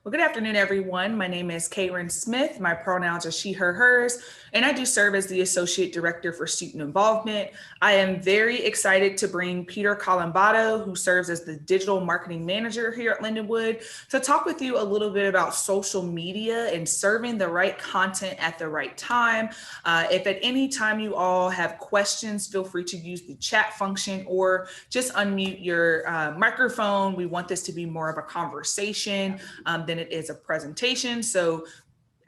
Well, good afternoon, everyone. My name is Karen Smith. My pronouns are she, her, hers, and I do serve as the Associate Director for Student Involvement. I am very excited to bring Peter Colombatto, who serves as the Digital Marketing Manager here at Lindenwood, to talk with you a little bit about social media and serving the right content at the right time. If at any time you all have questions, feel free to use the chat function or just unmute your microphone. We want this to be more of a conversation than it is a presentation. So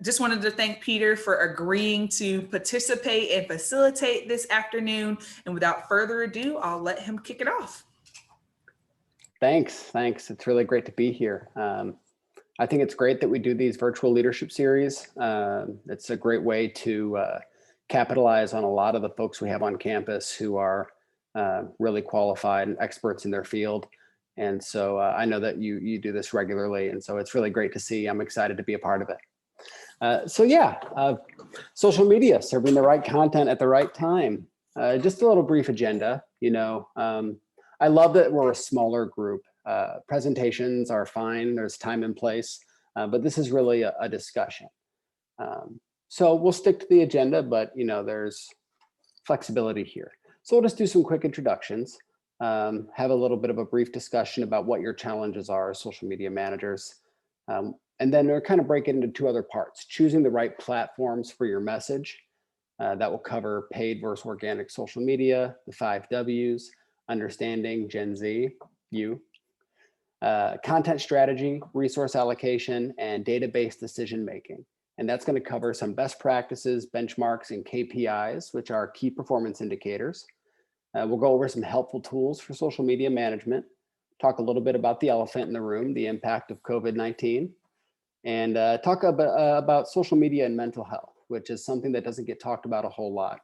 just wanted to thank Peter for agreeing to participate and facilitate this afternoon. And without further ado, I'll let him kick it off. Thanks. It's really great to be here. I think it's great that we do these virtual leadership series. It's a great way to capitalize on a lot of the folks we have on campus who are really qualified and experts in their field. And so I know that you do this regularly, and so it's really great to see. I'm excited to be a part of it. Social media, serving the right content at the right time. Just a little brief agenda. I love that we're a smaller group. Presentations are fine, there's time and place, but this is really a discussion. So we'll stick to the agenda, but there's flexibility here. So we'll just do some quick introductions. Have a little bit of a brief discussion about what your challenges are as social media managers. And then we'll kind of break it into two other parts: choosing the right platforms for your message. That will cover paid versus organic social media, the 5 W's, understanding Gen Z, you, content strategy, resource allocation, and database decision-making. And that's going to cover some best practices, benchmarks, and KPIs, which are key performance indicators. We'll go over some helpful tools for social media management, talk a little bit about the elephant in the room, the impact of COVID-19, and talk about social media and mental health, which is something that doesn't get talked about a whole lot,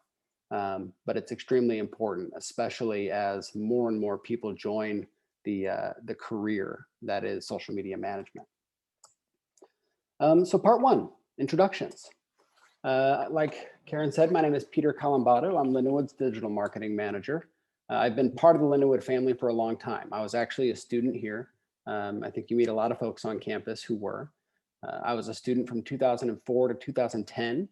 but it's extremely important, especially as more and more people join the career that is social media management. So part one, introductions. Like Karen said, my name is Peter Colombatto. I'm Lindenwood's digital marketing manager. I've been part of the Lindenwood family for a long time. I was actually a student here. I think you meet a lot of folks on campus who were. I was a student from 2004 to 2010.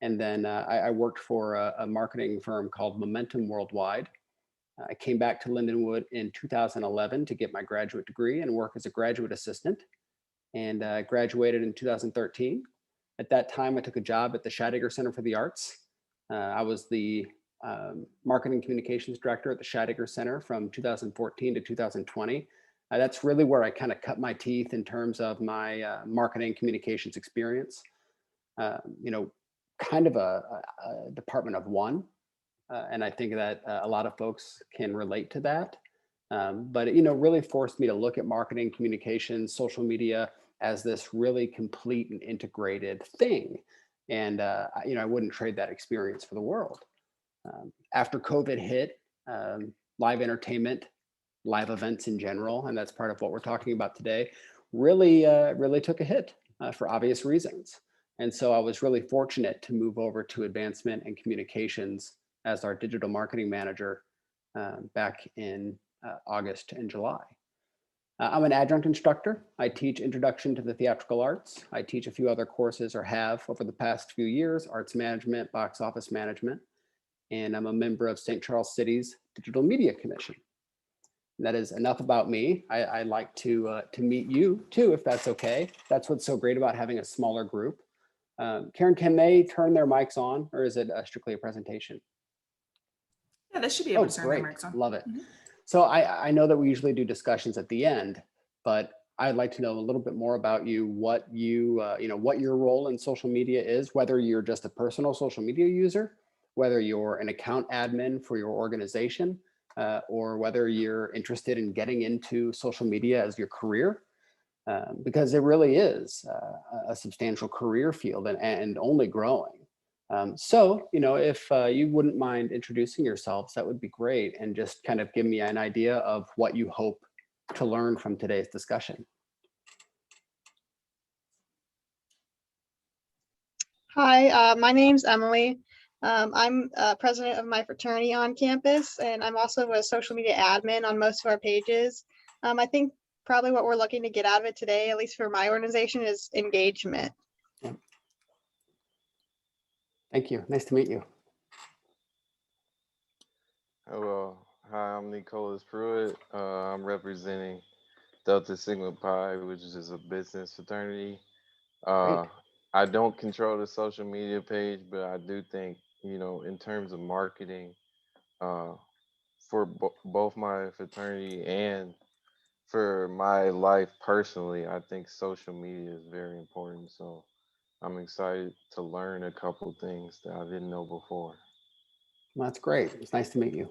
And then I worked for a marketing firm called Momentum Worldwide. I came back to Lindenwood in 2011 to get my graduate degree and work as a graduate assistant, and graduated in 2013. At that time, I took a job at the Scheidegger Center for the Arts. I was the marketing communications director at the Scheidegger Center from 2014 to 2020. That's really where I kind of cut my teeth in terms of my marketing communications experience. Kind of a department of one. And I think that a lot of folks can relate to that. But it, really forced me to look at marketing, communications, social media as this really complete and integrated thing. And, I wouldn't trade that experience for the world. After COVID hit, live entertainment, live events in general, and that's part of what we're talking about today, really took a hit for obvious reasons. And so I was really fortunate to move over to advancement and communications as our digital marketing manager back in August and July. I'm an adjunct instructor. I teach Introduction to the Theatrical Arts. I teach a few other courses, or have over the past few years, arts management, box office management, and I'm a member of St. Charles City's Digital Media Commission. And that is enough about me. I'd like to meet you too, if that's okay. That's what's so great about having a smaller group. Karen, can they turn their mics on, or is it strictly a presentation? Yeah, they should be able to turn their mics on. Love it. Mm-hmm. So I know that we usually do discussions at the end, but I'd like to know a little bit more about you, what what your role in social media is, whether you're just a personal social media user, whether you're an account admin for your organization, or whether you're interested in getting into social media as your career, because it really is a substantial career field and only growing. So, if you wouldn't mind introducing yourselves, that would be great. And just kind of give me an idea of what you hope to learn from today's discussion. Hi, my name's Emily. I'm president of my fraternity on campus, and I'm also a social media admin on most of our pages. I think probably what we're looking to get out of it today, at least for my organization, is engagement. Yeah. Thank you. Nice to meet you. Hello, hi, I'm Nicholas Pruitt. I'm representing Delta Sigma Pi, which is a business fraternity. Great. Uh, I don't control the social media page, but I do think, in terms of marketing, uh, for both my fraternity and for my life personally, I think social media is very important. So I'm excited to learn a couple things that I didn't know before. Well, that's great. It's nice to meet you.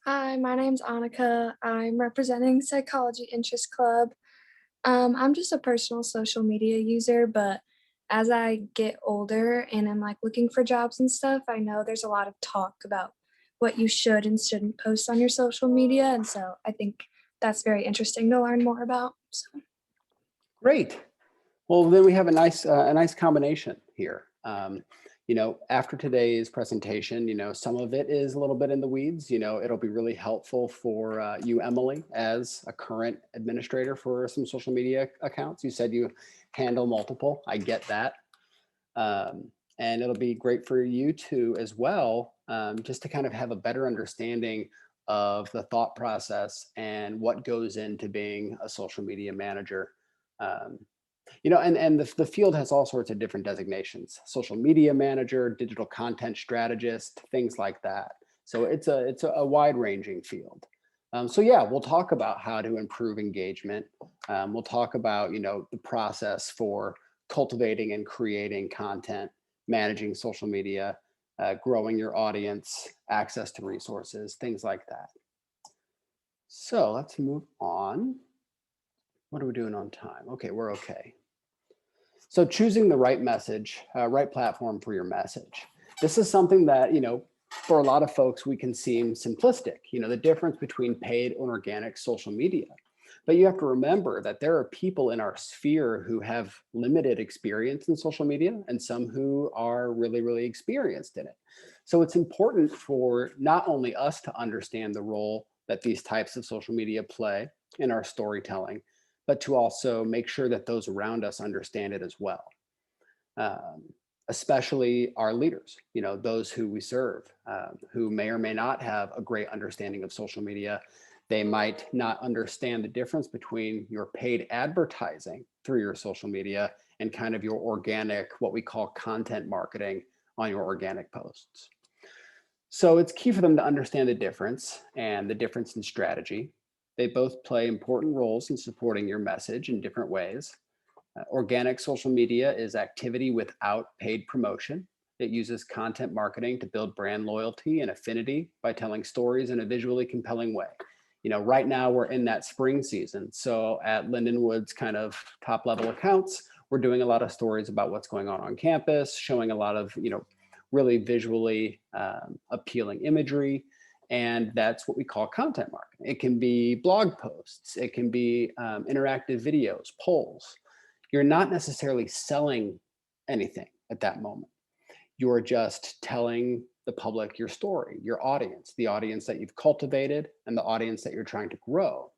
Hi, my name's Annika. I'm representing Psychology Interest Club. I'm just a personal social media user, but as I get older and I'm like looking for jobs and stuff, I know there's a lot of talk about what you should and shouldn't post on your social media. And so I think that's very interesting to learn more about. So. Great. Well, then we have a nice combination here. After today's presentation, some of it is a little bit in the weeds. It'll be really helpful for you, Emily, as a current administrator for some social media accounts. You said you handle multiple. I get that. And it'll be great for you too, as well, just to kind of have a better understanding of the thought process and what goes into being a social media manager. Um, and the field has all sorts of different designations: social media manager, digital content strategist, things like that. So it's a wide ranging field. So yeah, we'll talk about how to improve engagement. We'll talk about, the process for cultivating and creating content, managing social media, growing your audience, access to resources, things like that. So let's move on. What are we doing on time? Okay, we're okay. So choosing the right message, right platform for your message. This is something that, for a lot of folks, we can seem simplistic, the difference between paid and organic social media. But you have to remember that there are people in our sphere who have limited experience in social media and some who are really, really experienced in it. So it's important for not only us to understand the role that these types of social media play in our storytelling, but to also make sure that those around us understand it as well. Especially our leaders, those who we serve, who may or may not have a great understanding of social media. They might not understand the difference between your paid advertising through your social media and kind of your organic, what we call content marketing on your organic posts. So it's key for them to understand the difference and the difference in strategy. They both play important roles in supporting your message in different ways. Organic social media is activity without paid promotion. It uses content marketing to build brand loyalty and affinity by telling stories in a visually compelling way. Right now we're in that spring season. So at Lindenwood's kind of top level accounts, we're doing a lot of stories about what's going on campus, showing a lot of, really visually appealing imagery. And that's what we call content marketing. It can be blog posts. It can be interactive videos, polls. You're not necessarily selling anything at that moment. You're just telling the public your story, your audience, the audience that you've cultivated and the audience that you're trying to grow.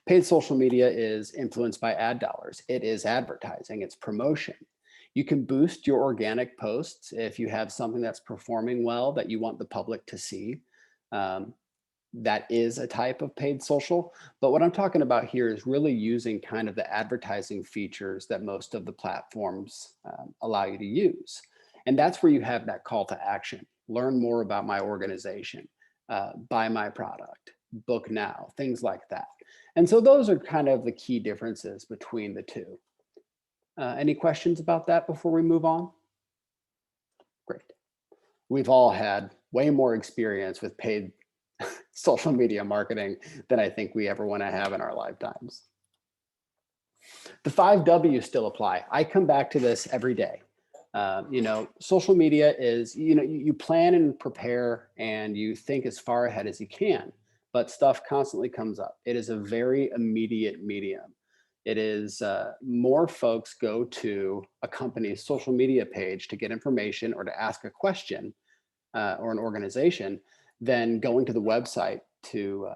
Paid social media is influenced by ad dollars. It is advertising, it's promotion. You can boost your organic posts if you have something that's performing well that you want the public to see. That is a type of paid social. But what I'm talking about here is really using kind of the advertising features that most of the platforms allow you to use. And that's where you have that call to action. Learn more about my organization, buy my product, book now, things like that. And so those are kind of the key differences between the two. Any questions about that before we move on? Great. We've all had way more experience with paid social media marketing than I think we ever want to have in our lifetimes. The 5 W's still apply. I come back to this every day. Social media is, you plan and prepare and you think as far ahead as you can, but stuff constantly comes up. It is a very immediate medium. It is more folks go to a company's social media page to get information or to ask a question or an organization than going to the website to,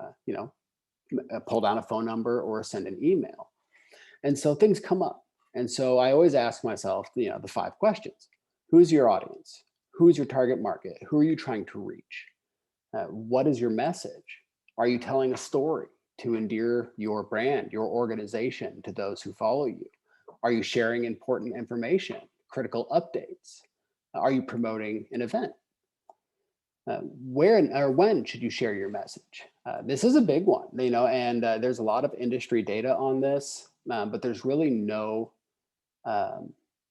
pull down a phone number or send an email. And so things come up. And so I always ask myself, the 5 questions. Who's your audience? Who's your target market? Who are you trying to reach? What is your message? Are you telling a story to endear your brand, your organization to those who follow you? Are you sharing important information, critical updates? Are you promoting an event? Where or when should you share your message? This is a big one, and there's a lot of industry data on this, but there's really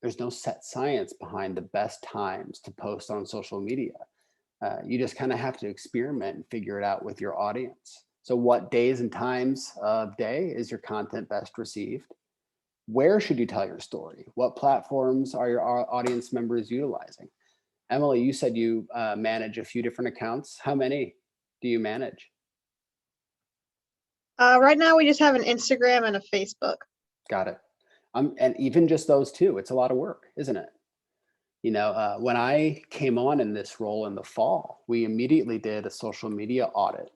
there's no set science behind the best times to post on social media. You just kind of have to experiment and figure it out with your audience. So what days and times of day is your content best received? Where should you tell your story? What platforms are your audience members utilizing? Emily, you said you manage a few different accounts. How many do you manage? Right now, we just have an Instagram and a Facebook. Got it. And even just those two, it's a lot of work, isn't it? When I came on in this role in the fall, we immediately did a social media audit,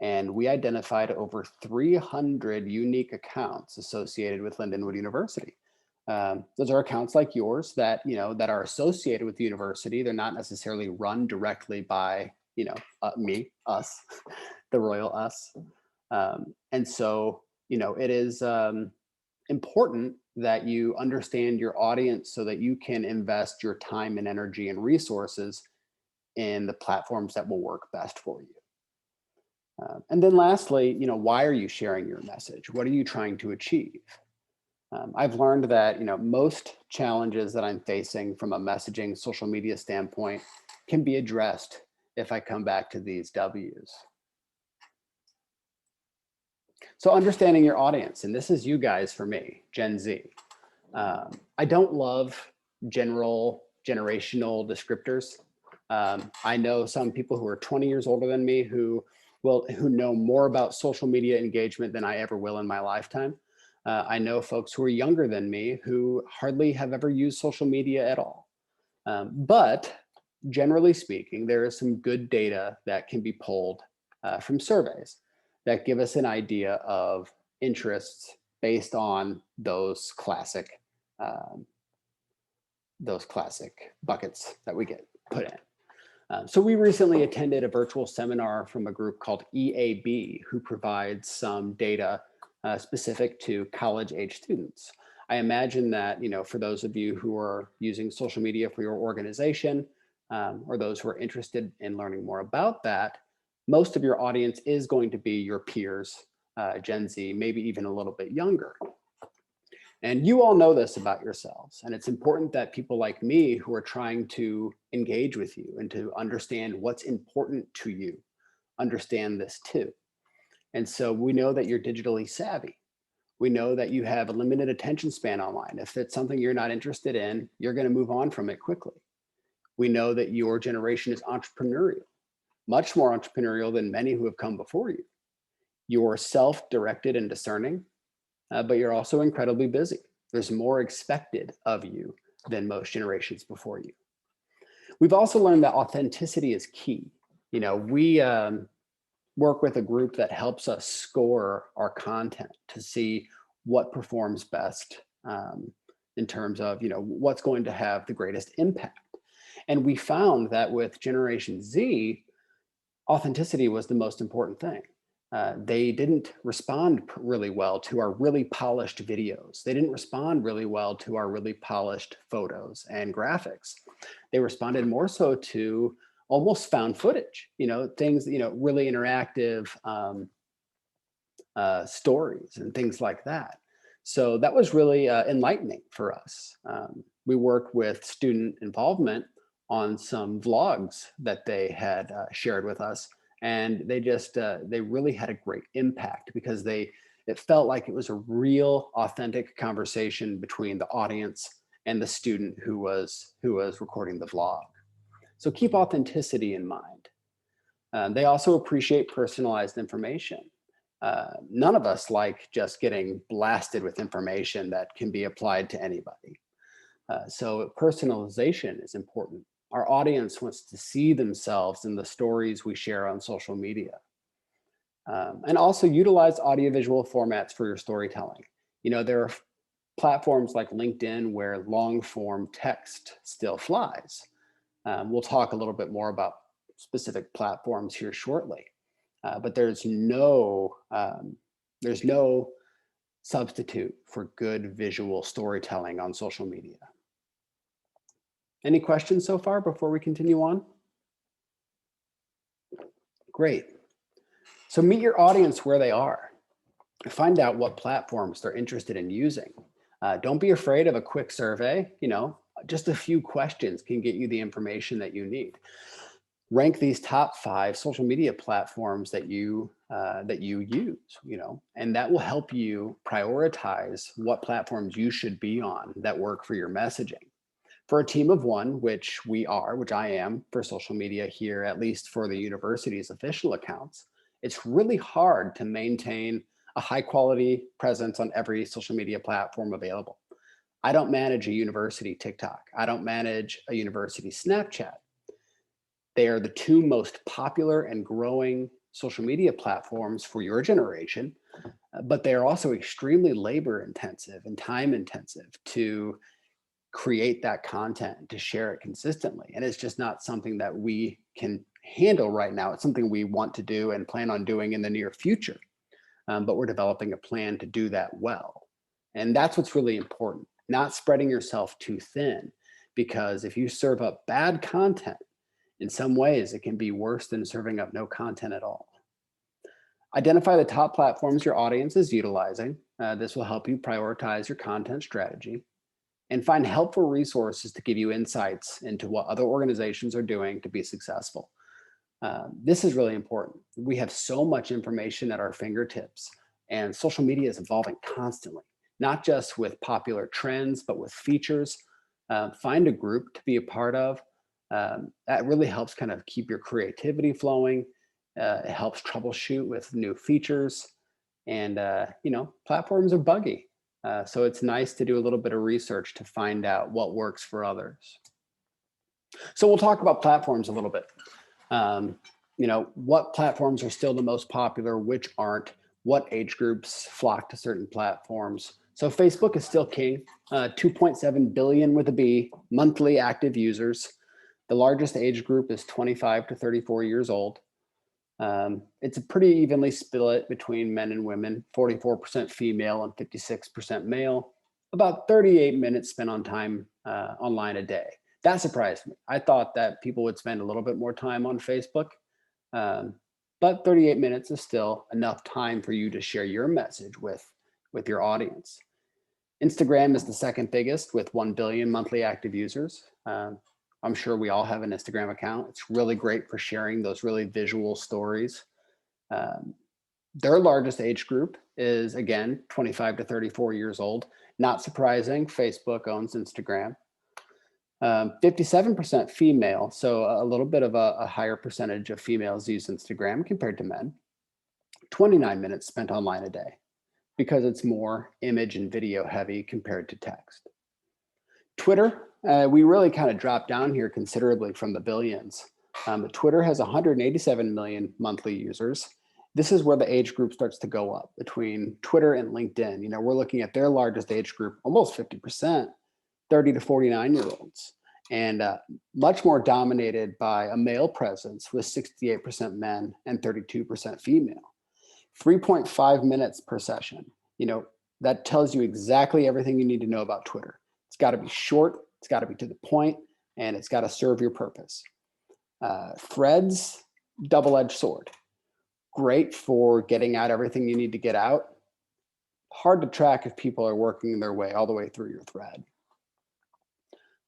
and we identified over 300 unique accounts associated with Lindenwood University. Those are accounts like yours that that are associated with the university. They're not necessarily run directly by me, us, the royal us. And so it is important that you understand your audience so that you can invest your time and energy and resources in the platforms that will work best for you. And then lastly, why are you sharing your message? What are you trying to achieve? I've learned that most challenges that I'm facing from a messaging social media standpoint can be addressed if I come back to these W's. So understanding your audience, and this is you guys for me, Gen Z. I don't love generational descriptors. I know some people who are 20 years older than me who know more about social media engagement than I ever will in my lifetime. I know folks who are younger than me who hardly have ever used social media at all. But generally speaking, there is some good data that can be pulled from surveys that give us an idea of interests based on those classic buckets that we get put in. So we recently attended a virtual seminar from a group called EAB, who provides some data specific to college-age students. I imagine that, for those of you who are using social media for your organization, or those who are interested in learning more about that, most of your audience is going to be your peers, Gen Z, maybe even a little bit younger. And you all know this about yourselves. And it's important that people like me who are trying to engage with you and to understand what's important to you, understand this too. And so we know that you're digitally savvy. We know that you have a limited attention span online. If it's something you're not interested in, you're going to move on from it quickly. We know that your generation is entrepreneurial, much more entrepreneurial than many who have come before you. You're self-directed and discerning, but you're also incredibly busy. There's more expected of you than most generations before you. We've also learned that authenticity is key. We work with a group that helps us score our content to see what performs best in terms of what's going to have the greatest impact. And we found that with Generation Z, authenticity was the most important thing. They didn't respond really well to our really polished videos. They didn't respond really well to our really polished photos and graphics. They responded more so to almost found footage, things, really interactive stories and things like that. So that was really enlightening for us. We worked with student involvement on some vlogs that they had shared with us. And they really had a great impact because it felt like it was a real authentic conversation between the audience and the student who was recording the vlog. So keep authenticity in mind. They also appreciate personalized information. None of us like just getting blasted with information that can be applied to anybody. So personalization is important. Our audience wants to see themselves in the stories we share on social media. And also utilize audiovisual formats for your storytelling. There are platforms like LinkedIn where long form text still flies. We'll talk a little bit more about specific platforms here shortly, but there's no substitute for good visual storytelling on social media. Any questions so far before we continue on? Great. So meet your audience where they are. Find out what platforms they're interested in using. Don't be afraid of a quick survey. Just a few questions can get you the information that you need. Rank these top 5 social media platforms that you use, and that will help you prioritize what platforms you should be on that work for your messaging. For a team of 1, which I am for social media here, at least for the university's official accounts, it's really hard to maintain a high quality presence on every social media platform available. I don't manage a university TikTok. I don't manage a university Snapchat. They are the 2 most popular and growing social media platforms for your generation, but they are also extremely labor intensive and time intensive to create that content, to share it consistently. And it's just not something that we can handle right now. It's something we want to do and plan on doing in the near future. But we're developing a plan to do that well. And that's what's really important, not spreading yourself too thin, because if you serve up bad content, in some ways, it can be worse than serving up no content at all. Identify the top platforms your audience is utilizing. This will help you prioritize your content strategy, and find helpful resources to give you insights into what other organizations are doing to be successful. This is really important. We have so much information at our fingertips, and social media is evolving constantly, not just with popular trends, but with features. Find a group to be a part of. That really helps kind of keep your creativity flowing. It helps troubleshoot with new features, and platforms are buggy. So it's nice to do a little bit of research to find out what works for others. So we'll talk about platforms a little bit. What platforms are still the most popular, which aren't, what age groups flock to certain platforms. So Facebook is still king, 2.7 billion with a B monthly active users. The largest age group is 25 to 34 years old. It's a pretty evenly split between men and women, 44% female and 56% male, about 38 minutes spent on time online a day. That surprised me. I thought that people would spend a little bit more time on Facebook, but 38 minutes is still enough time for you to share your message with your audience. Instagram is the second biggest with 1 billion monthly active users. I'm sure we all have an Instagram account. It's really great for sharing those really visual stories. Their largest age group is, again, 25 to 34 years old. Not surprising, Facebook owns Instagram. 57% female, so a little bit of a higher percentage of females use Instagram compared to men. 29 minutes spent online a day because it's more image and video heavy compared to text. Twitter, we really kind of dropped down here considerably from the billions. But Twitter has 187 million monthly users. This is where the age group starts to go up between Twitter and LinkedIn. We're looking at their largest age group, almost 50%, 30 to 49-year-olds, and much more dominated by a male presence with 68% men and 32% female. 3.5 minutes per session. That tells you exactly everything you need to know about Twitter. It's got to be short, it's got to be to the point, and it's got to serve your purpose. Threads, double-edged sword. Great for getting out everything you need to get out. Hard to track if people are working their way all the way through your thread.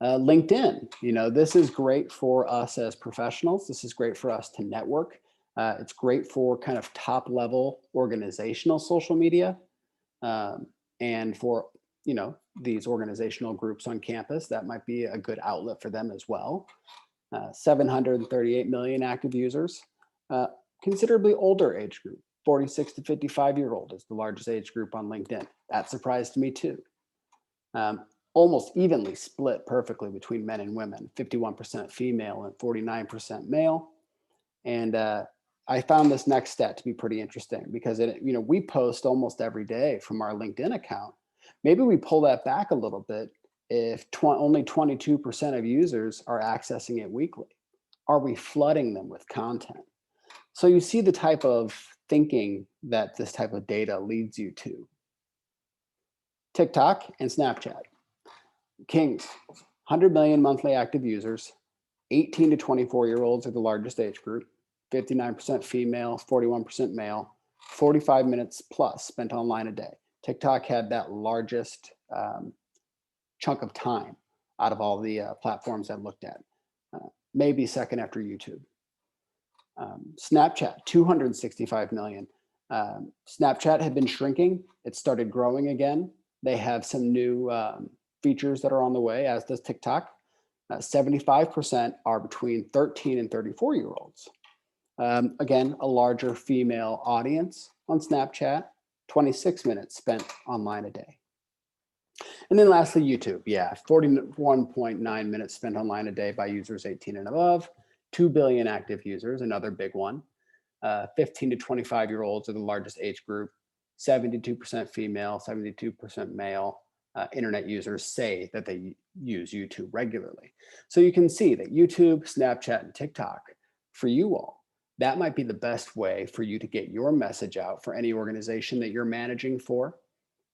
LinkedIn, this is great for us as professionals. This is great for us to network. It's great for kind of top-level organizational social media, and for these organizational groups on campus. That might be a good outlet for them as well. 738 million active users. Considerably older age group, 46 to 55-year-old is the largest age group on LinkedIn. That surprised me too. Almost evenly split perfectly between men and women, 51% female and 49% male. And I found this next stat to be pretty interesting because we post almost every day from our LinkedIn account. Maybe we pull that back a little bit if only 22% of users are accessing it weekly. Are we flooding them with content? So you see the type of thinking that this type of data leads you to. TikTok and Snapchat. Kings, 100 million monthly active users, 18 to 24-year-olds are the largest age group, 59% female, 41% male, 45 minutes plus spent online a day. TikTok had that largest chunk of time out of all the platforms I looked at, maybe second after YouTube. Snapchat, 265 million. Snapchat had been shrinking. It started growing again. They have some new features that are on the way, as does TikTok. 75% are between 13 and 34-year-olds. Again, a larger female audience on Snapchat, 26 minutes spent online a day. And then lastly, YouTube. Yeah, 41.9 minutes spent online a day by users 18 and above, 2 billion active users, another big one. 15 to 25-year-olds are the largest age group, 72% female, 72% male. Internet users say that they use YouTube regularly. So you can see that YouTube, Snapchat, and TikTok, for you all, that might be the best way for you to get your message out for any organization that you're managing for.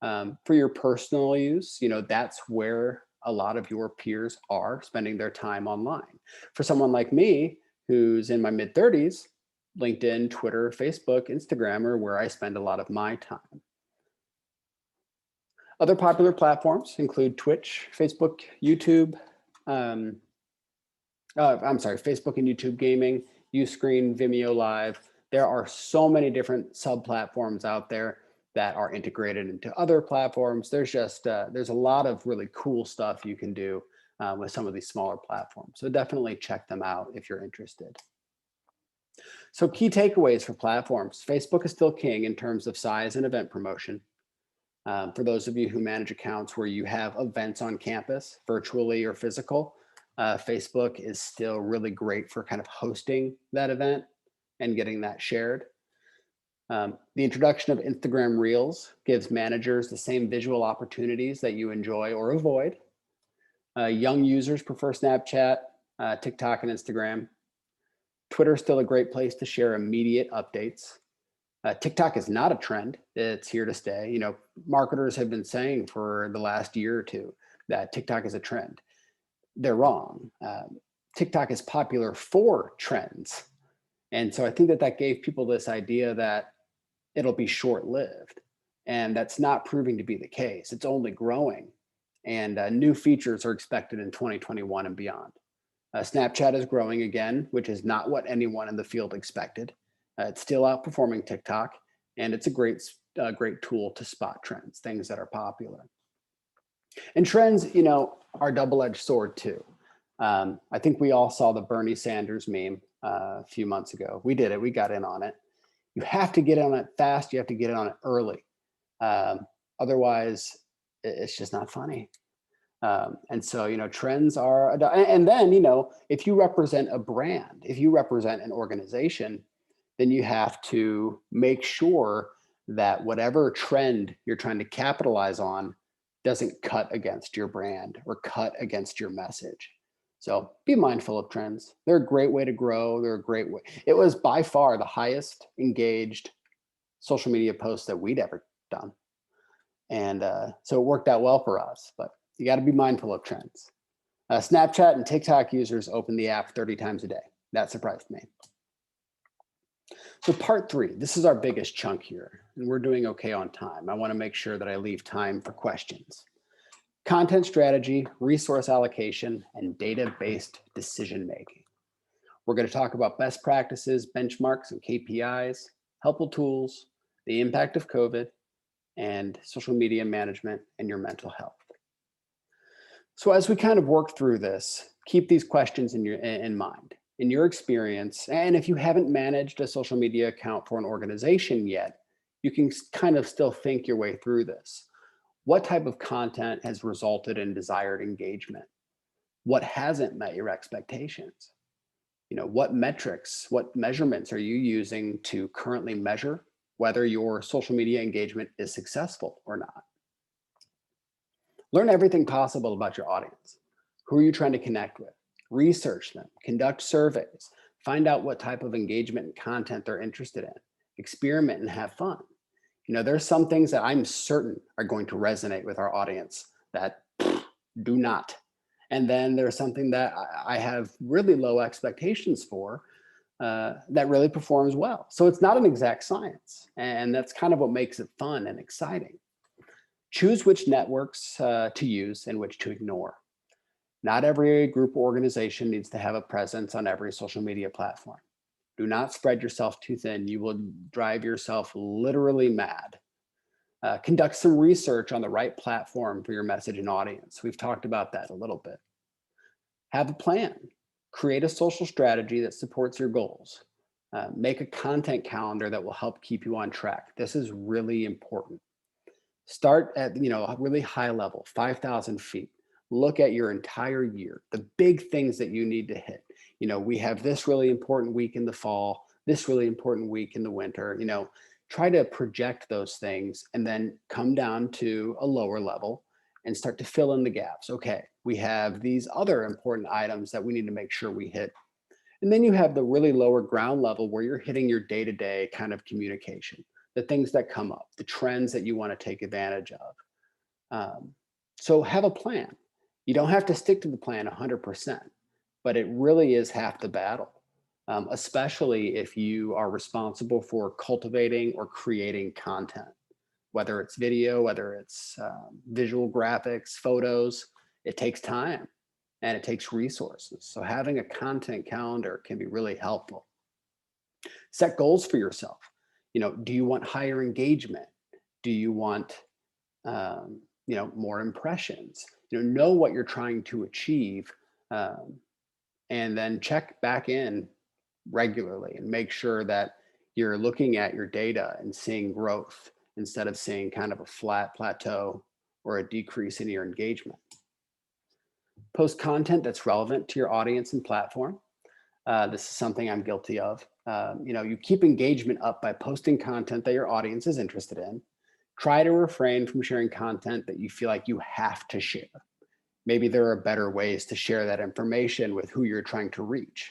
For your personal use, that's where a lot of your peers are spending their time online. For someone like me, who's in my mid-30s, LinkedIn, Twitter, Facebook, Instagram are where I spend a lot of my time. Other popular platforms include Twitch, Facebook, YouTube, Facebook and YouTube gaming, Uscreen, Vimeo Live. There are so many different sub-platforms out there that are integrated into other platforms. There's a lot of really cool stuff you can do with some of these smaller platforms. So definitely check them out if you're interested. So key takeaways for platforms. Facebook is still king in terms of size and event promotion. For those of you who manage accounts where you have events on campus, virtually or physical, Facebook is still really great for kind of hosting that event and getting that shared. The introduction of Instagram Reels gives managers the same visual opportunities that you enjoy or avoid. Young users prefer Snapchat, TikTok, and Instagram. Twitter is still a great place to share immediate updates. TikTok is not a trend. It's here to stay. Marketers have been saying for the last year or two that TikTok is a trend. They're wrong. TikTok is popular for trends. And so I think that gave people this idea that it'll be short-lived. And that's not proving to be the case. It's only growing. And new features are expected in 2021 and beyond. Snapchat is growing again, which is not what anyone in the field expected. It's still outperforming TikTok, and it's a great tool to spot trends, things that are popular. And trends, are double-edged sword too. I think we all saw the Bernie Sanders meme a few months ago. We did it. We got in on it. You have to get on it fast. You have to get on it early. Otherwise, it's just not funny. And so, trends are, and then, if you represent a brand, if you represent an organization, then you have to make sure that whatever trend you're trying to capitalize on doesn't cut against your brand or cut against your message. So be mindful of trends. They're a great way to grow. They're a great way. It was by far the highest engaged social media post that we'd ever done. And so it worked out well for us, but you got to be mindful of trends. Snapchat and TikTok users open the app 30 times a day. That surprised me. So part 3, this is our biggest chunk here, and we're doing okay on time. I want to make sure that I leave time for questions. Content strategy, resource allocation, and data-based decision-making. We're going to talk about best practices, benchmarks, and KPIs, helpful tools, the impact of COVID, and social media management and your mental health. So as we kind of work through this, keep these questions in mind. In your experience, and if you haven't managed a social media account for an organization yet, you can kind of still think your way through this. What type of content has resulted in desired engagement? What hasn't met your expectations? What metrics, what measurements are you using to currently measure whether your social media engagement is successful or not? Learn everything possible about your audience. Who are you trying to connect with? Research them, conduct surveys, find out what type of engagement and content they're interested in, experiment and have fun. There's some things that I'm certain are going to resonate with our audience that do not. And then there's something that I have really low expectations for that really performs well. So it's not an exact science. And that's kind of what makes it fun and exciting. Choose which networks to use and which to ignore. Not every group or organization needs to have a presence on every social media platform. Do not spread yourself too thin. You will drive yourself literally mad. Conduct some research on the right platform for your message and audience. We've talked about that a little bit. Have a plan. Create a social strategy that supports your goals. Make a content calendar that will help keep you on track. This is really important. Start at a really high level, 5,000 feet. Look at your entire year, the big things that you need to hit. We have this really important week in the fall, this really important week in the winter. Try to project those things and then come down to a lower level and start to fill in the gaps. Okay, we have these other important items that we need to make sure we hit. And then you have the really lower ground level where you're hitting your day-to-day kind of communication, the things that come up, the trends that you want to take advantage of. So have a plan. You don't have to stick to the plan 100%, but it really is half the battle, especially if you are responsible for cultivating or creating content, whether it's video, whether it's visual graphics, photos. It takes time and it takes resources. So having a content calendar can be really helpful. Set goals for yourself. Do you want higher engagement? Do you want more impressions? Know what you're trying to achieve, and then check back in regularly and make sure that you're looking at your data and seeing growth instead of seeing kind of a flat plateau or a decrease in your engagement. Post content that's relevant to your audience and platform. This is something I'm guilty of. You keep engagement up by posting content that your audience is interested in. Try to refrain from sharing content that you feel like you have to share. Maybe there are better ways to share that information with who you're trying to reach.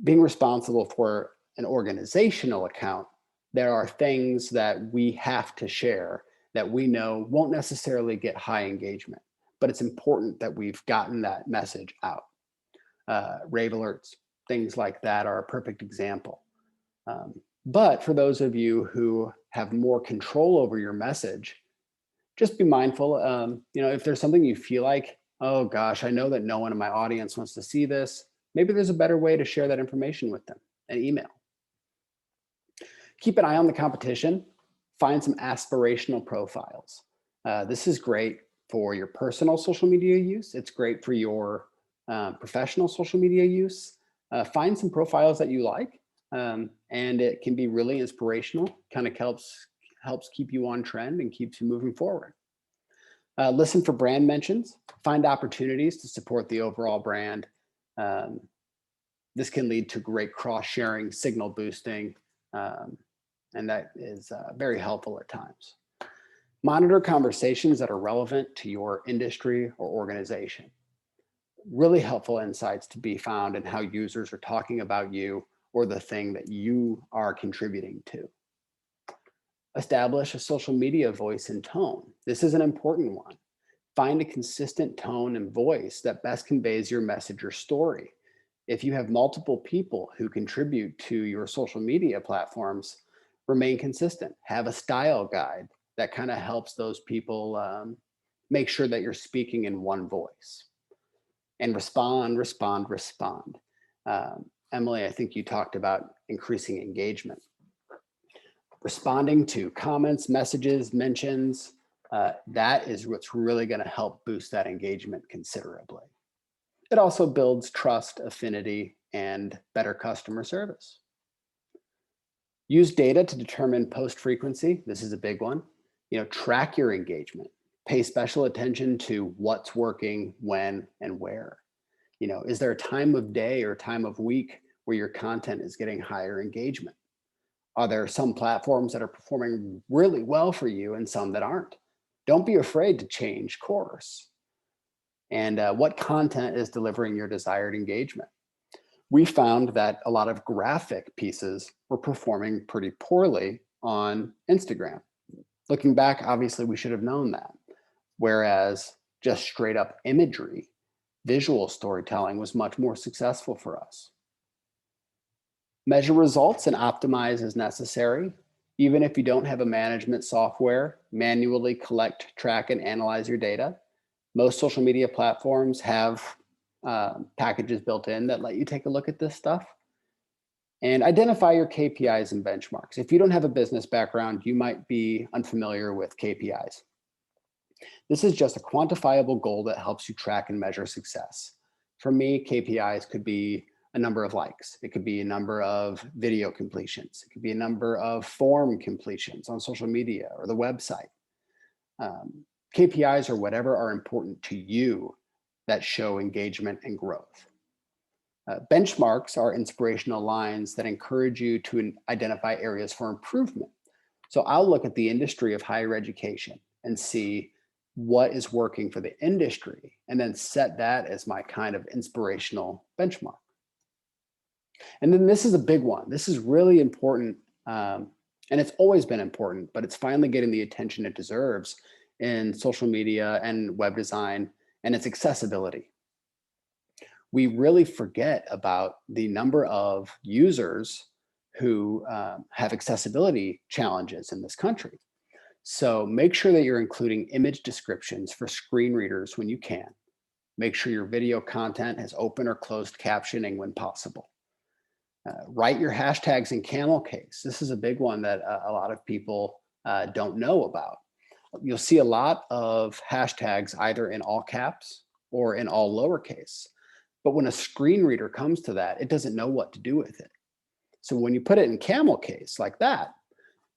Being responsible for an organizational account, there are things that we have to share that we know won't necessarily get high engagement, but it's important that we've gotten that message out. Rave alerts, things like that are a perfect example. But for those of you who have more control over your message, just be mindful. If there's something you feel like, oh gosh, I know that no one in my audience wants to see this, maybe there's a better way to share that information with them, an email. Keep an eye on the competition. Find some aspirational profiles. This is great for your personal social media use. It's great for your professional social media use. Find some profiles that you like, and it can be really inspirational, kind of helps keep you on trend and keeps you moving forward. Listen for brand mentions, find opportunities to support the overall brand. This can lead to great cross-sharing, signal boosting, and that is very helpful at times. Monitor conversations that are relevant to your industry or organization. Really helpful insights to be found in how users are talking about you or the thing that you are contributing to. Establish a social media voice and tone. This is an important one. Find a consistent tone and voice that best conveys your message or story. If you have multiple people who contribute to your social media platforms, remain consistent. Have a style guide that kind of helps those people make sure that you're speaking in one voice. And respond. Emily, I think you talked about increasing engagement. Responding to comments, messages, mentions, that is what's really going to help boost that engagement considerably. It also builds trust, affinity, and better customer service. Use data to determine post frequency. This is a big one. Track your engagement. Pay special attention to what's working, when, and where. Is there a time of day or time of week where your content is getting higher engagement? Are there some platforms that are performing really well for you and some that aren't? Don't be afraid to change course. And what content is delivering your desired engagement? We found that a lot of graphic pieces were performing pretty poorly on Instagram. Looking back, obviously we should have known that. Whereas just straight up imagery, visual storytelling was much more successful for us. Measure results and optimize as necessary. Even if you don't have a management software, manually collect, track, and analyze your data. Most social media platforms have packages built in that let you take a look at this stuff. And identify your KPIs and benchmarks. If you don't have a business background, you might be unfamiliar with KPIs. This is just a quantifiable goal that helps you track and measure success. For me, KPIs could be a number of likes. It could be a number of video completions. It could be a number of form completions on social media or the website. KPIs are whatever are important to you that show engagement and growth. Benchmarks are inspirational lines that encourage you to identify areas for improvement. So I'll look at the industry of higher education and see what is working for the industry and then set that as my kind of inspirational benchmark. And then this is a big one. This is really important, and it's always been important, but it's finally getting the attention it deserves in social media and web design, and its accessibility. We really forget about the number of users who have accessibility challenges in this country. So make sure that you're including image descriptions for screen readers when you can. Make sure your video content has open or closed captioning when possible. Write your hashtags in camel case. This is a big one that a lot of people don't know about. You'll see a lot of hashtags either in all caps or in all lowercase. But when a screen reader comes to that, it doesn't know what to do with it. So when you put it in camel case like that,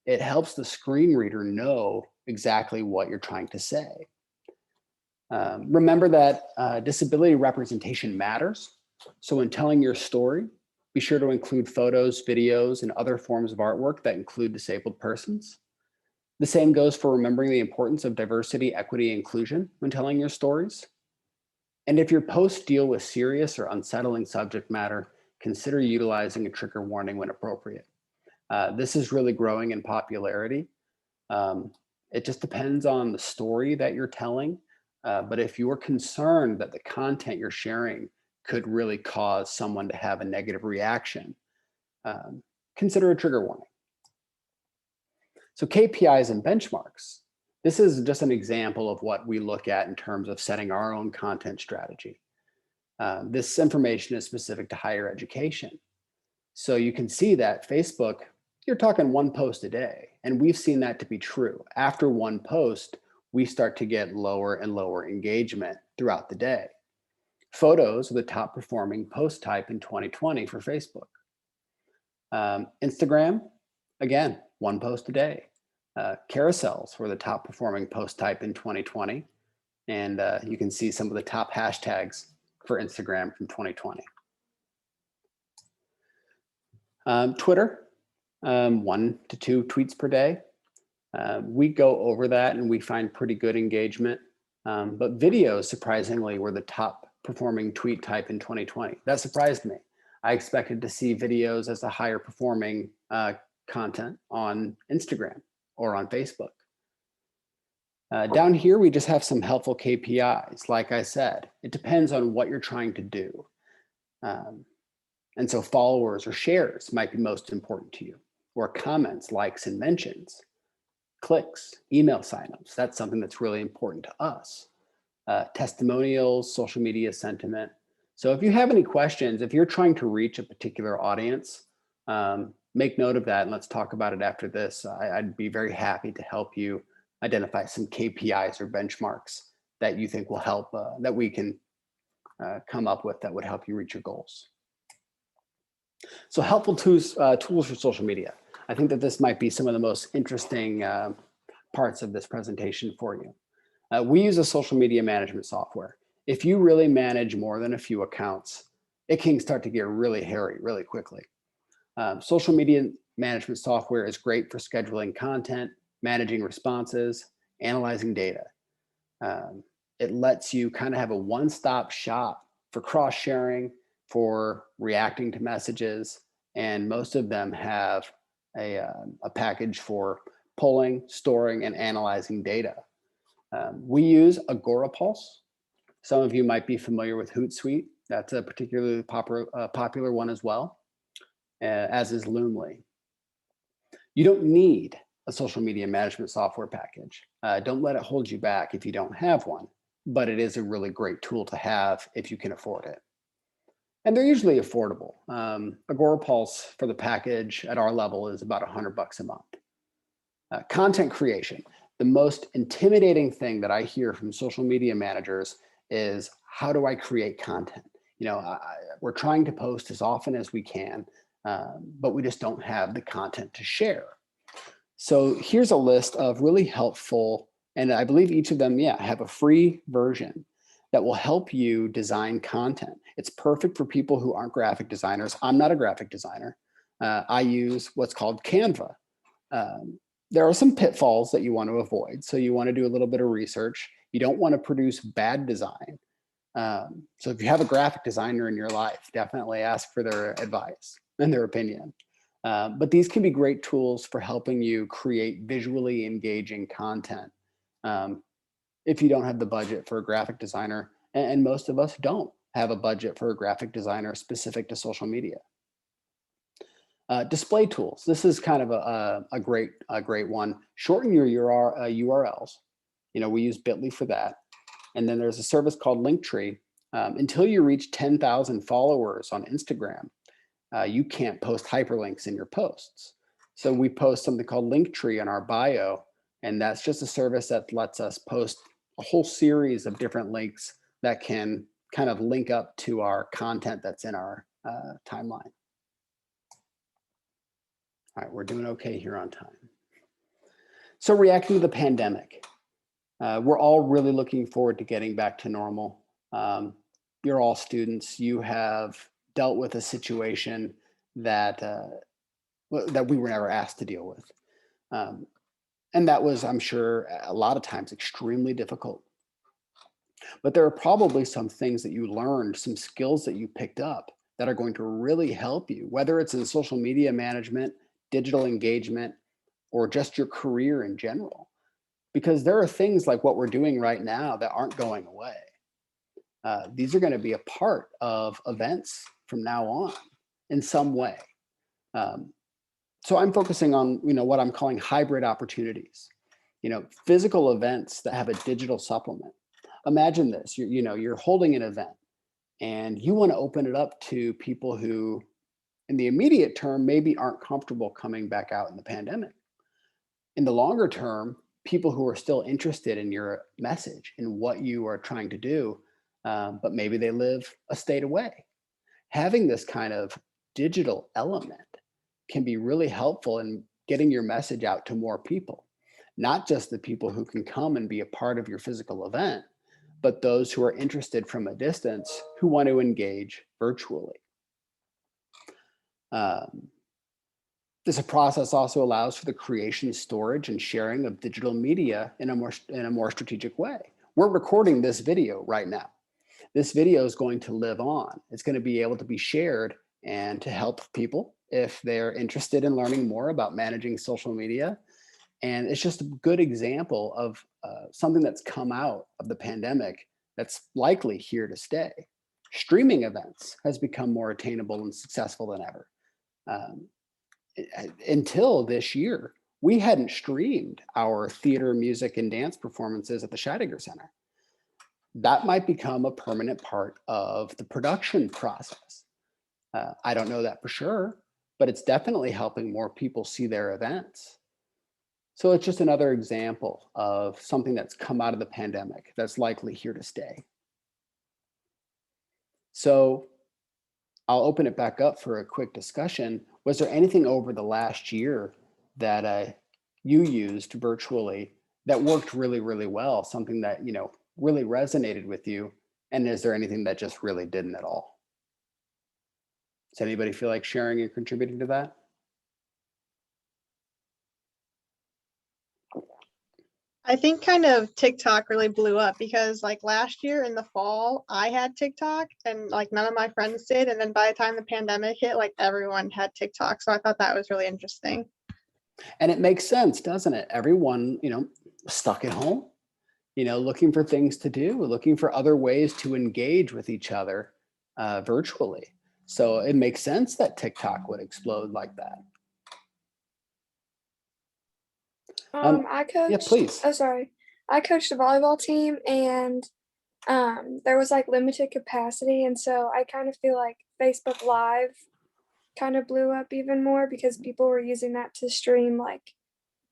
it helps the screen reader know exactly what you're trying to say. Remember that disability representation matters. So when telling your story, be sure to include photos, videos, and other forms of artwork that include disabled persons. The same goes for remembering the importance of diversity, equity, and inclusion when telling your stories. And if your posts deal with serious or unsettling subject matter, consider utilizing a trigger warning when appropriate. This is really growing in popularity. It just depends on the story that you're telling. But if you're concerned that the content you're sharing could really cause someone to have a negative reaction, consider a trigger warning. So KPIs and benchmarks. This is just an example of what we look at in terms of setting our own content strategy. This information is specific to higher education. So you can see that Facebook, you're talking one post a day, and we've seen that to be true. After one post, we start to get lower and lower engagement throughout the day. Photos are the top performing post type in 2020 for Facebook. Instagram, again, one post a day. Carousels were the top performing post type in 2020. And you can see some of the top hashtags for Instagram from 2020. Twitter, 1 to 2 tweets per day. We go over that and we find pretty good engagement. But videos, surprisingly, were the top performing tweet type in 2020. That surprised me. I expected to see videos as a higher performing content on Instagram or on Facebook. Down here, we just have some helpful KPIs. Like I said, it depends on what you're trying to do. And so followers or shares might be most important to you, or comments, likes, and mentions. Clicks, email signups, that's something that's really important to us. Testimonials, social media sentiment. So if you have any questions, if you're trying to reach a particular audience, make note of that and let's talk about it after this. I'd be very happy to help you identify some KPIs or benchmarks that you think will help, that we can come up with that would help you reach your goals. So helpful tools for social media. I think that this might be some of the most interesting parts of this presentation for you. We use a social media management software. If you really manage more than a few accounts, it can start to get really hairy really quickly. Social media management software is great for scheduling content, managing responses, analyzing data. Um, it lets you kind of have a one-stop shop for cross-sharing, for reacting to messages, and most of them have a package for pulling, storing, and analyzing data. We use Agorapulse. Some of you might be familiar with Hootsuite. That's a particularly popular one as well, as is Loomly. You don't need a social media management software package. Don't let it hold you back if you don't have one, but it is a really great tool to have if you can afford it. And they're usually affordable. Agorapulse for the package at our level is about $100 a month. Content creation. The most intimidating thing that I hear from social media managers is, how do I create content? You know, we're trying to post as often as we can, but we just don't have the content to share. So here's a list of really helpful, and I believe each of them, have a free version that will help you design content. It's perfect for people who aren't graphic designers. I'm not a graphic designer. I use what's called Canva. There are some pitfalls that you want to avoid. So you want to do a little bit of research. You don't want to produce bad design. So if you have a graphic designer in your life, definitely ask for their advice and their opinion. But these can be great tools for helping you create visually engaging content. If you don't have the budget for a graphic designer, and most of us don't have a budget for a graphic designer specific to social media. Display tools. This is kind of a great one. Shorten your URLs. You know, we use Bitly for that. And then there's a service called Linktree. Until you reach 10,000 followers on Instagram, you can't post hyperlinks in your posts. So we post something called Linktree in our bio, and that's just a service that lets us post a whole series of different links that can kind of link up to our content that's in our timeline. All right, we're doing okay here on time. So reacting to the pandemic, we're all really looking forward to getting back to normal. You're all students. You have dealt with a situation that that we were never asked to deal with. And that was, I'm sure, a lot of times extremely difficult. But there are probably some things that you learned, some skills that you picked up that are going to really help you, whether it's in social media management, digital engagement, or just your career in general. Because there are things like what we're doing right now that aren't going away. These are going to be a part of events from now on in some way. So I'm focusing on, what I'm calling hybrid opportunities, physical events that have a digital supplement. Imagine this, you're holding an event and you want to open it up to people who in the immediate term maybe aren't comfortable coming back out in the pandemic. In the longer term, people who are still interested in your message and what you are trying to do, but maybe they live a state away. Having this kind of digital element can be really helpful in getting your message out to more people, not just the people who can come and be a part of your physical event, but those who are interested from a distance who want to engage virtually. This process also allows for the creation, storage, and sharing of digital media in a more strategic way. We're recording this video right now. This video is going to live on. It's going to be able to be shared and to help people if they're interested in learning more about managing social media. And it's just a good example of something that's come out of the pandemic that's likely here to stay. Streaming events has become more attainable and successful than ever. Until this year, we hadn't streamed our theater, music, and dance performances at the Scheidegger Center. That might become a permanent part of the production process. I don't know that for sure, but it's definitely helping more people see their events. So it's just another example of something that's come out of the pandemic that's likely here to stay. So I'll open it back up for a quick discussion. Was there anything over the last year that you used virtually that worked really, really well? Something that really resonated with you And is there anything that just really didn't at all? Does anybody feel like sharing and contributing to that? I think kind of TikTok really blew up because like last year in the fall, I had TikTok and like none of my friends did. And then by the time the pandemic hit, like everyone had TikTok. So I thought that was really interesting. And it makes sense, doesn't it? Everyone, stuck at home, looking for things to do, looking for other ways to engage with each other virtually. So it makes sense that TikTok would explode like that. I Yeah, coached, please. oh, sorry. I coached a volleyball team and there was like limited capacity. And so I kind of feel like Facebook Live kind of blew up even more because people were using that to stream like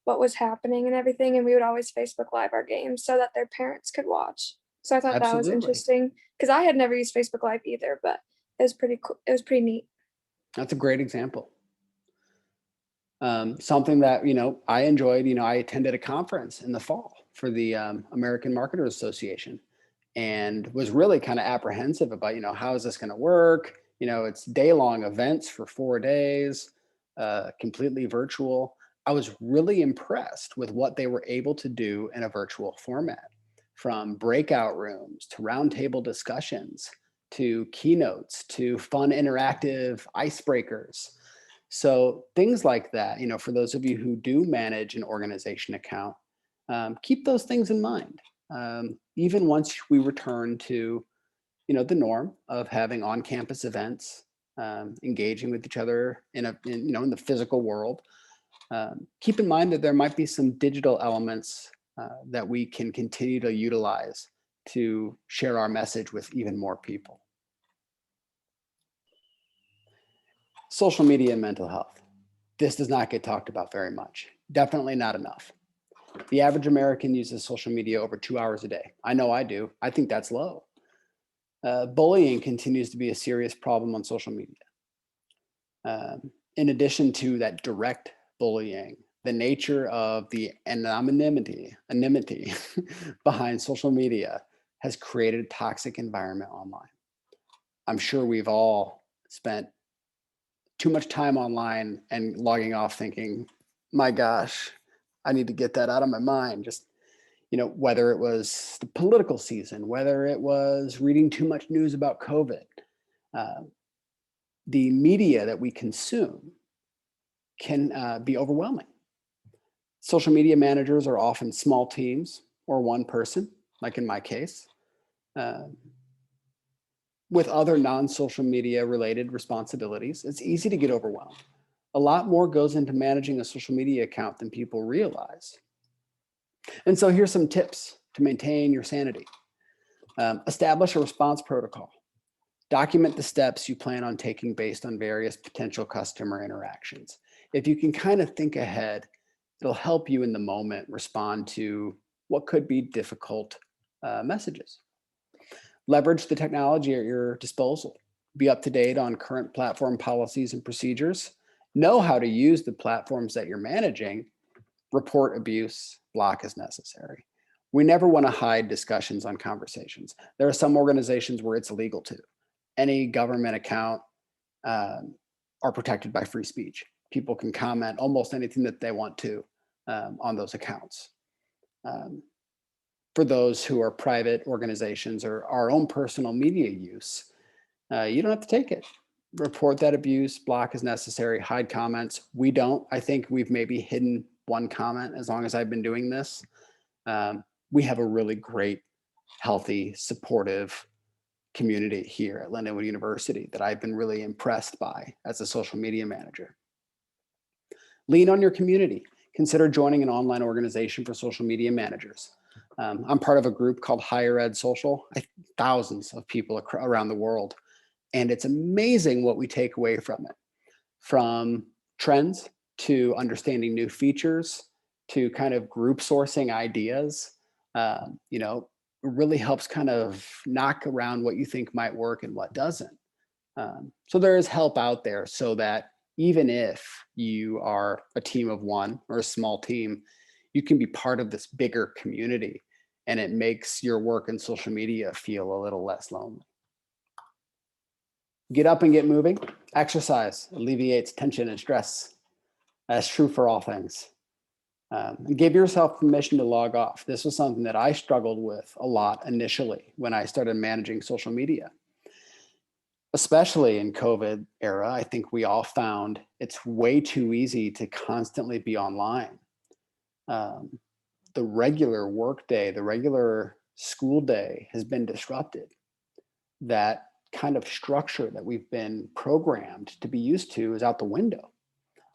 what was happening and everything. And we would always Facebook Live our games so that their parents could watch. So I thought that was Absolutely. interesting because I had never used Facebook Live either, but it was pretty cool. It was pretty neat. That's a great example. Something that, I enjoyed, I attended a conference in the fall for the American Marketers Association and was really kind of apprehensive about, how is this going to work? It's day-long events for 4 days, completely virtual. I was really impressed with what they were able to do in a virtual format, from breakout rooms to roundtable discussions, to keynotes, to fun interactive icebreakers. So things like that, for those of you who do manage an organization account, keep those things in mind. Even once we return to, the norm of having on-campus events, engaging with each other in the physical world, keep in mind that there might be some digital elements that we can continue to utilize to share our message with even more people. Social media and mental health. This does not get talked about very much. Definitely not enough. The average American uses social media over 2 hours a day. I know I do. I think that's low. Bullying continues to be a serious problem on social media. In addition to that direct bullying, the nature of the anonymity behind social media has created a toxic environment online. I'm sure we've all spent too much time online and logging off thinking, my gosh, I need to get that out of my mind. Just, whether it was the political season, whether it was reading too much news about COVID, the media that we consume can be overwhelming. Social media managers are often small teams or one person, like in my case, with other non-social media related responsibilities. It's easy to get overwhelmed. A lot more goes into managing a social media account than people realize. And so here's some tips to maintain your sanity. Establish a response protocol. Document the steps you plan on taking based on various potential customer interactions. If you can kind of think ahead, it'll help you in the moment respond to what could be difficult messages. Leverage the technology at your disposal. Be up to date on current platform policies and procedures. Know how to use the platforms that you're managing. Report abuse, block as necessary. We never want to hide discussions on conversations. There are some organizations where it's illegal to. Any government account are protected by free speech. People can comment almost anything that they want to on those accounts. For those who are private organizations or our own personal media use, you don't have to take it. Report that abuse, block as necessary, hide comments. We don't. I think we've maybe hidden one comment as long as I've been doing this. We have a really great, healthy, supportive community here at Lindenwood University that I've been really impressed by as a social media manager. Lean on your community. Consider joining an online organization for social media managers. I'm part of a group called Higher Ed Social, thousands of people around the world. And it's amazing what we take away from it, from trends to understanding new features to kind of group sourcing ideas. It really helps kind of knock around what you think might work and what doesn't. So there is help out there so that even if you are a team of one or a small team, you can be part of this bigger community and it makes your work in social media feel a little less lonely. Get up and get moving. Exercise alleviates tension and stress. That's true for all things. And give yourself permission to log off. This was something that I struggled with a lot initially when I started managing social media. Especially in COVID era, I think we all found it's way too easy to constantly be online. The regular work day, the regular school day has been disrupted. That kind of structure that we've been programmed to be used to is out the window.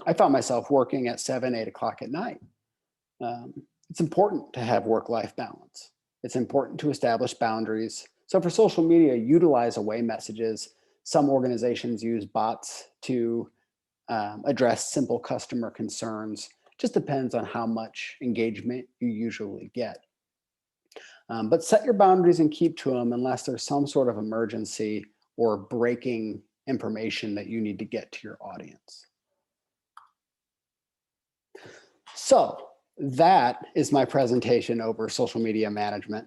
I found myself working at 7, 8 o'clock at night. It's important to have work-life balance. It's important to establish boundaries. So for social media, utilize away messages. Some organizations use bots to address simple customer concerns. Just depends on how much engagement you usually get. But set your boundaries and keep to them unless there's some sort of emergency or breaking information that you need to get to your audience. So that is my presentation over social media management.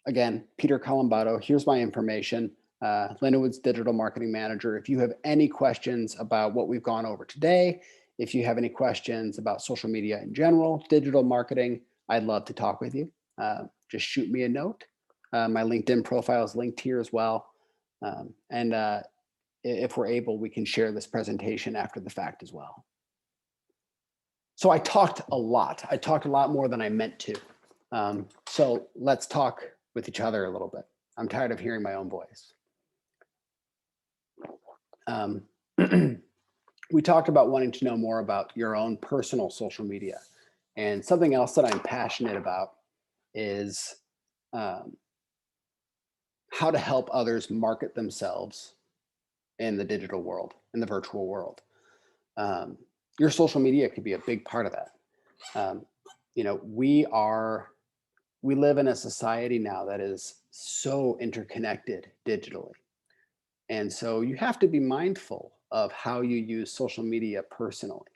Again, Peter Colombatto, here's my information. Lindenwood's Digital Marketing Manager. If you have any questions about what we've gone over today, if you have any questions about social media in general, digital marketing, I'd love to talk with you. Just shoot me a note. My LinkedIn profile is linked here as well. If we're able, we can share this presentation after the fact as well. So I talked a lot. I talked a lot more than I meant to. So let's talk with each other a little bit. I'm tired of hearing my own voice. We talked about wanting to know more about your own personal social media. And something else that I'm passionate about is how to help others market themselves in the digital world, in the virtual world. Your social media could be a big part of that. You know, we live in a society now that is so interconnected digitally. And so you have to be mindful of how you use social media personally.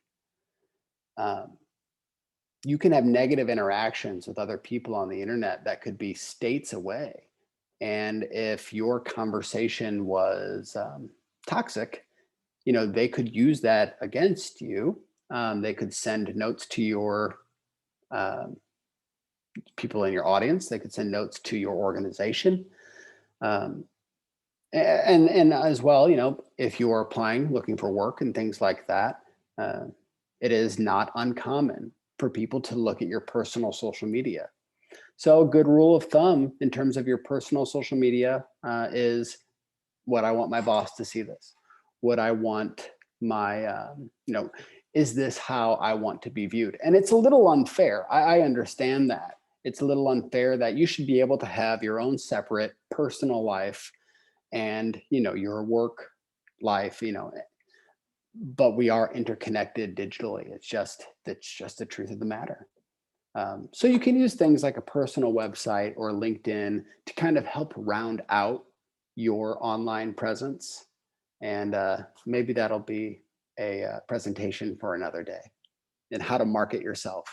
You can have negative interactions with other people on the internet that could be states away. And if your conversation was toxic, you know, they could use that against you. They could send notes to your people in your audience. They could send notes to your organization. And as well, you know, if you are applying, looking for work and things like that, it is not uncommon for people to look at your personal social media. So a good rule of thumb in terms of your personal social media is, would I want my boss to see this? Would I want my, you know, is this how I want to be viewed? And it's a little unfair. I understand that. It's a little unfair that you should be able to have your own separate personal life and, you know, your work life, you know, but we are interconnected digitally. It's just the truth of the matter. So you can use things like a personal website or LinkedIn to kind of help round out your online presence. And maybe that'll be a presentation for another day and how to market yourself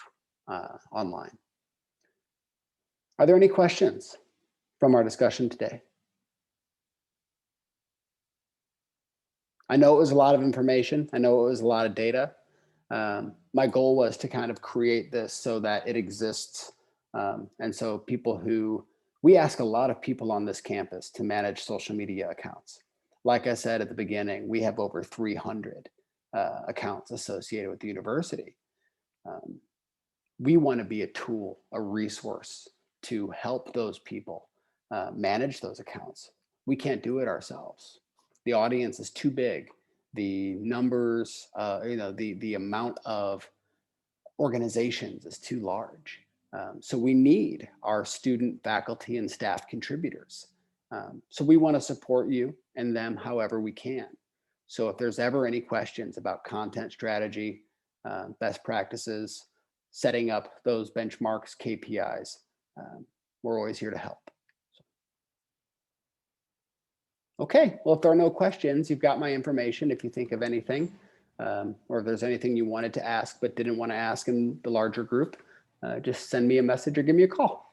online. Are there any questions from our discussion today? I know it was a lot of information. I know it was a lot of data. My goal was to kind of create this so that it exists. And so we ask a lot of people on this campus to manage social media accounts. Like I said at the beginning, we have over 300 accounts associated with the university. We want to be a tool, a resource to help those people manage those accounts. We can't do it ourselves. The audience is too big. The numbers, you know, the amount of organizations is too large. So we need our student, faculty, and staff contributors. So we want to support you and them however we can. So if there's ever any questions about content strategy, best practices, setting up those benchmarks, KPIs, we're always here to help. Okay, well, if there are no questions, you've got my information if you think of anything, or if there's anything you wanted to ask but didn't want to ask in the larger group, just send me a message or give me a call.